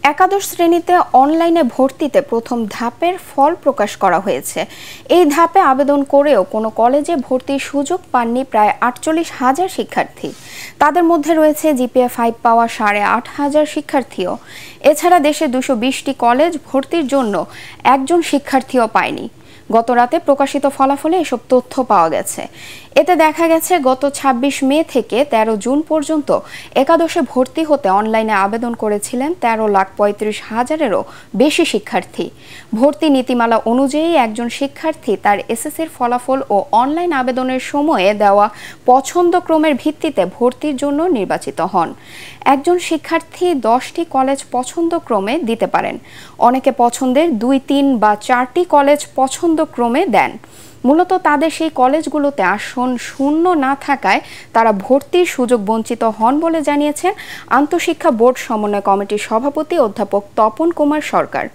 একাদশ শ্রেণীতে অনলাইনে ভর্তিতে প্রথম ধাপের ফল প্রকাশ করা হয়েছে। এই ধাপে আবেদন করেও কোনো কলেজে ভর্তির সুযোগ পাননি প্রায় ৪৮,০০০ শিক্ষার্থী। তাদের মধ্যে রয়েছে জিপিএ 5 পাওয়া ৮,৫০০ শিক্ষার্থীও। এছাড়া দেশে ২২০টি কলেজ ভর্তির জন্য একজন শিক্ষার্থীও পায়নি। গতরাতে প্রকাশিত ফলাফলে এসব তথ্য পাওয়া গেছে। এতে দেখা গেছে গত ২৬ মে থেকে ১৩ জুন পর্যন্ত একাদশে ভর্তি হতে অনলাইনে আবেদন করেছিলেন ১৩,৩৫,০০০-এরও বেশি শিক্ষার্থী। ভর্তি নীতিমালা অনুযায়ী একজন শিক্ষার্থী তার এসএসসির ফলাফল ও অনলাইন আবেদনের সময়ে দেওয়া পছন্দক্রমের ভিত্তিতে ভর্তির জন্য নির্বাচিত হন। একজন শিক্ষার্থী 10টি কলেজ পছন্দক্রমে দিতে পারেন। অনেকে পছন্দের 2, 3 বা 4টি কলেজ পছন্দক্রমে দেন। মূলত তাদের সেই কলেজগুলোতে আসন শূন্য না থাকায় তারা ভর্তির সুযোগ বঞ্চিত হন বলে জানিয়েছেন আন্তঃশিক্ষা বোর্ড সমন্বয় কমিটির সভাপতি অধ্যাপক তপন কুমার সরকার।